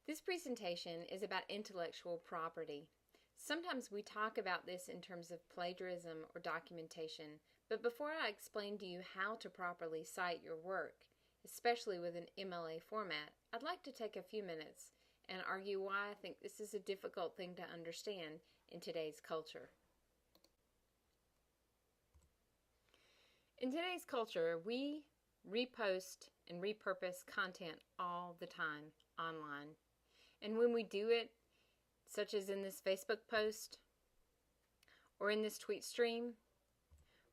This presentation is about intellectual property. Sometimes we talk about this in terms of plagiarism or documentation, but before I explain to you how to properly cite your work, especially with an MLA format, I'd like to take a few minutes and argue why I think this is a difficult thing to understand in today's culture. In today's culture, we repost and repurpose content all the time online. And when we do it, such as in this Facebook post or in this tweet stream,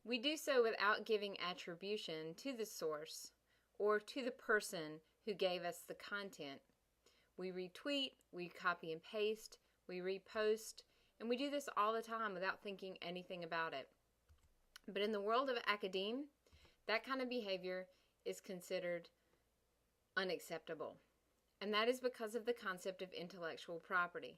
we do so without giving attribution to the source or to the person who gave us the content. We retweet, we copy and paste, we repost, and we do this all the time without thinking anything about it. But in the world of academe, that kind of behavior is considered unacceptable. And that is because of the concept of intellectual property.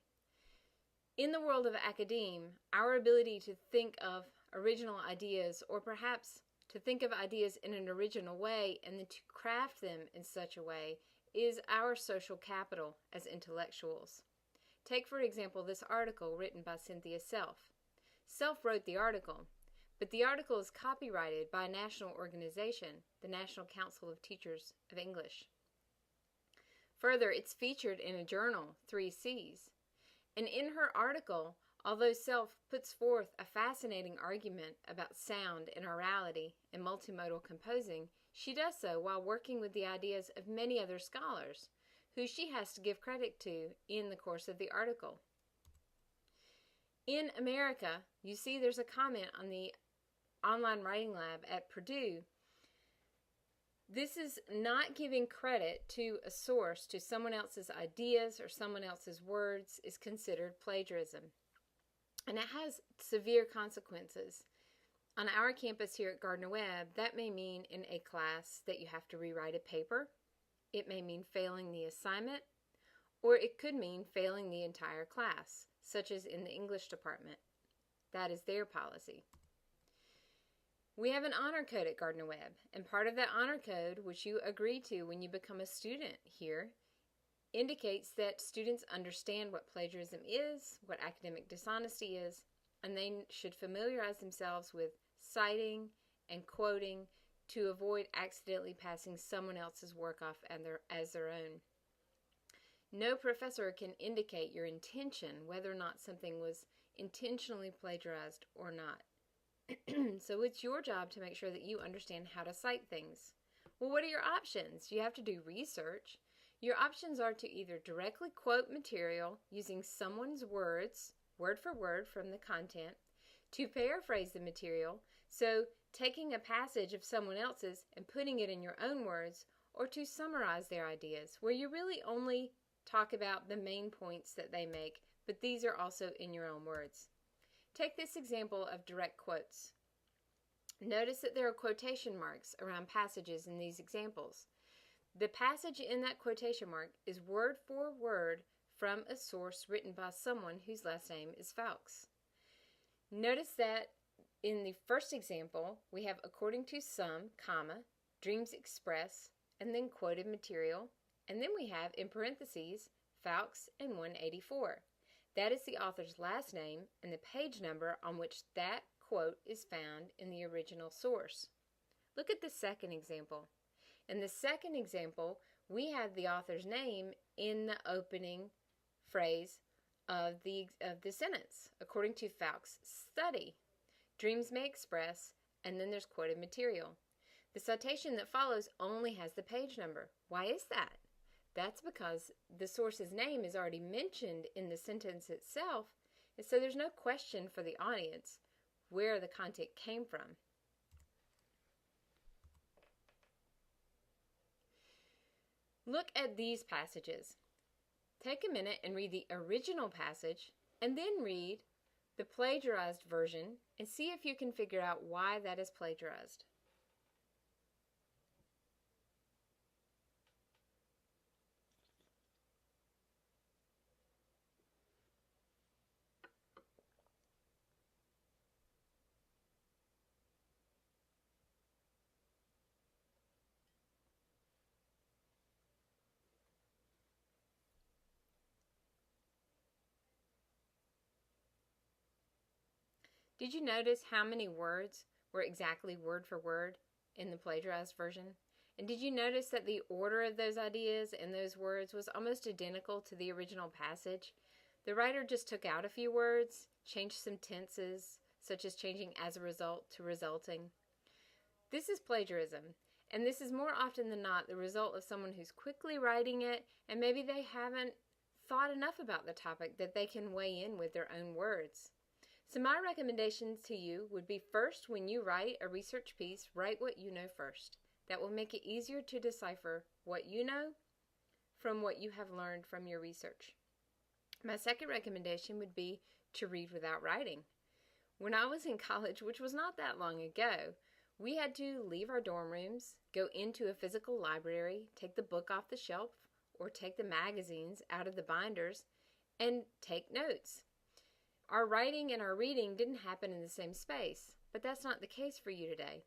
In the world of academe, our ability to think of original ideas, or perhaps to think of ideas in an original way and then to craft them in such a way, is our social capital as intellectuals. Take, for example, this article written by Cynthia Self. Self wrote the article, but the article is copyrighted by a national organization, the National Council of Teachers of English. Further, it's featured in a journal, 3Cs. And in her article, although Self puts forth a fascinating argument about sound and orality and multimodal composing, she does so while working with the ideas of many other scholars, who she has to give credit to in the course of the article. In America, you see there's a comment on the online writing lab at Purdue. This is not giving credit to a source, to someone else's ideas or someone else's words, is considered plagiarism. And it has severe consequences. On our campus here at Gardner-Webb, that may mean in a class that you have to rewrite a paper. It may mean failing the assignment, or it could mean failing the entire class, such as in the English department. That is their policy. We have an honor code at Gardner-Webb, and part of that honor code, which you agree to when you become a student here, indicates that students understand what plagiarism is, what academic dishonesty is, and they should familiarize themselves with citing and quoting to avoid accidentally passing someone else's work off as their own. No professor can indicate your intention, whether or not something was intentionally plagiarized or not. So it's your job to make sure that you understand how to cite things. Well, what are your options? You have to do research. Your options are to either directly quote material using someone's words, word for word from the content, to paraphrase the material, so taking a passage of someone else's and putting it in your own words, or to summarize their ideas, where you really only talk about the main points that they make, but these are also in your own words. Take this example of direct quotes. Notice that there are quotation marks around passages in these examples. The passage in that quotation mark is word for word from a source written by someone whose last name is Fawkes. Notice that in the first example, we have according to some, comma, Dreams Express, and then quoted material, and then we have in parentheses, Fawkes and 184. That is the author's last name and the page number on which that quote is found in the original source. Look at the second example. In the second example, we have the author's name in the opening phrase of the sentence. According to Fawkes' study, Dreams May Express, and then there's quoted material. The citation that follows only has the page number. Why is that? That's because the source's name is already mentioned in the sentence itself, and so there's no question for the audience where the content came from. Look at these passages. Take a minute and read the original passage, and then read the plagiarized version and see if you can figure out why that is plagiarized. Did you notice how many words were exactly word for word in the plagiarized version? And did you notice that the order of those ideas and those words was almost identical to the original passage? The writer just took out a few words, changed some tenses, such as changing as a result to resulting. This is plagiarism, and this is more often than not the result of someone who's quickly writing it, and maybe they haven't thought enough about the topic that they can weigh in with their own words. So my recommendation to you would be, first, when you write a research piece, write what you know first. That will make it easier to decipher what you know from what you have learned from your research. My second recommendation would be to read without writing. When I was in college, which was not that long ago, we had to leave our dorm rooms, go into a physical library, take the book off the shelf, or take the magazines out of the binders, and take notes. Our writing and our reading didn't happen in the same space, but that's not the case for you today.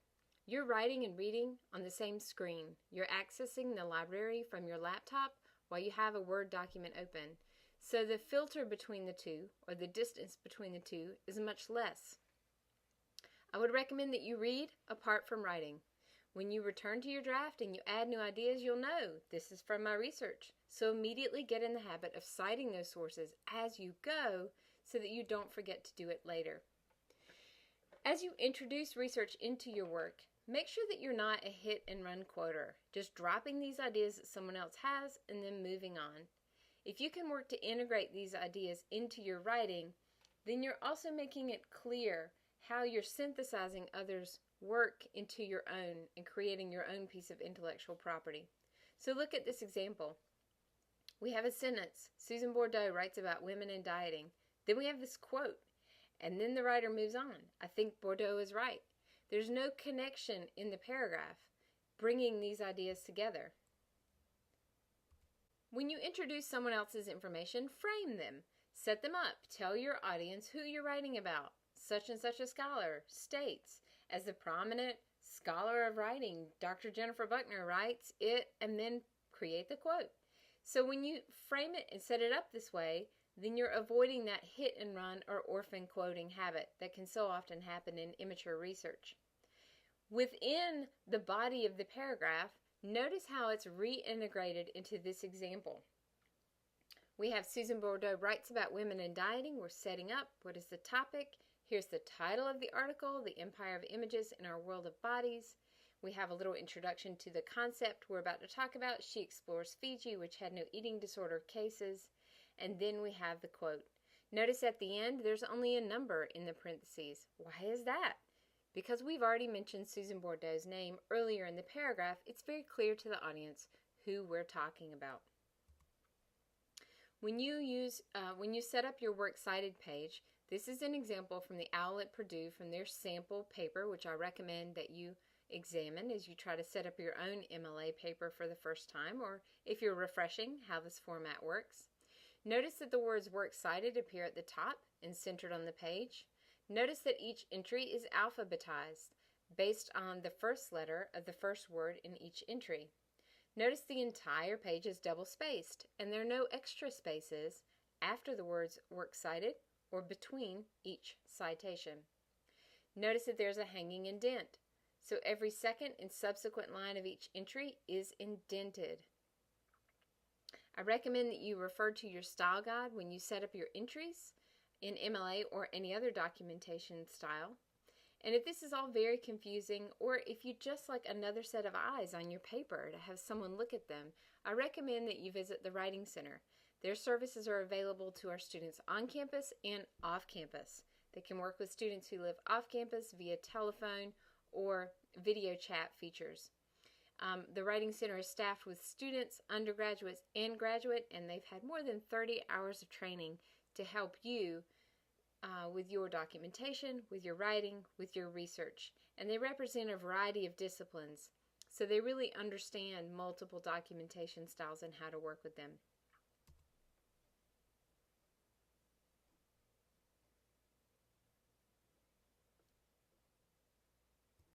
You're writing and reading on the same screen. You're accessing the library from your laptop while you have a Word document open. So the filter between the two, or the distance between the two, is much less. I would recommend that you read apart from writing. When you return to your draft and you add new ideas, you'll know this is from my research. So immediately get in the habit of citing those sources as you go so that you don't forget to do it later. As you introduce research into your work, make sure that you're not a hit and run quoter, just dropping these ideas that someone else has and then moving on. If you can work to integrate these ideas into your writing, then you're also making it clear how you're synthesizing others' work into your own and creating your own piece of intellectual property. So look at this example. We have a sentence. Susan Bordeaux writes about women and dieting. Then we have this quote, and then the writer moves on. I think Bordeaux is right. There's no connection in the paragraph bringing these ideas together. When you introduce someone else's information, frame them. Set them up. Tell your audience who you're writing about. Such and such a scholar states, as the prominent scholar of writing, Dr. Jennifer Buckner writes it, and then create the quote. So when you frame it and set it up this way, then you're avoiding that hit and run or orphan quoting habit that can so often happen in immature research. Within the body of the paragraph, notice how it's reintegrated into this example. We have Susan Bordeaux writes about women and dieting. We're setting up what is the topic. Here's the title of the article, The Empire of Images in Our World of Bodies. We have a little introduction to the concept we're about to talk about. She explores Fiji, which had no eating disorder cases. And then we have the quote. Notice at the end, there's only a number in the parentheses. Why is that? Because we've already mentioned Susan Bordeaux's name earlier in the paragraph, it's very clear to the audience who we're talking about. When you set up your Works Cited page, this is an example from the OWL at Purdue from their sample paper, which I recommend that you examine as you try to set up your own MLA paper for the first time, or if you're refreshing how this format works. Notice that the words Works Cited appear at the top and centered on the page. Notice that each entry is alphabetized based on the first letter of the first word in each entry. Notice the entire page is double-spaced, and there are no extra spaces after the words Works Cited or between each citation. Notice that there's a hanging indent, so every second and subsequent line of each entry is indented. I recommend that you refer to your style guide when you set up your entries in MLA or any other documentation style. And if this is all very confusing, or if you just like another set of eyes on your paper to have someone look at them, I recommend that you visit the Writing Center. Their services are available to our students on campus and off campus. They can work with students who live off campus via telephone or video chat features. The Writing Center is staffed with students, undergraduates, and graduate, and they've had more than 30 hours of training to help you with your documentation, with your writing, with your research. And they represent a variety of disciplines, so they really understand multiple documentation styles and how to work with them.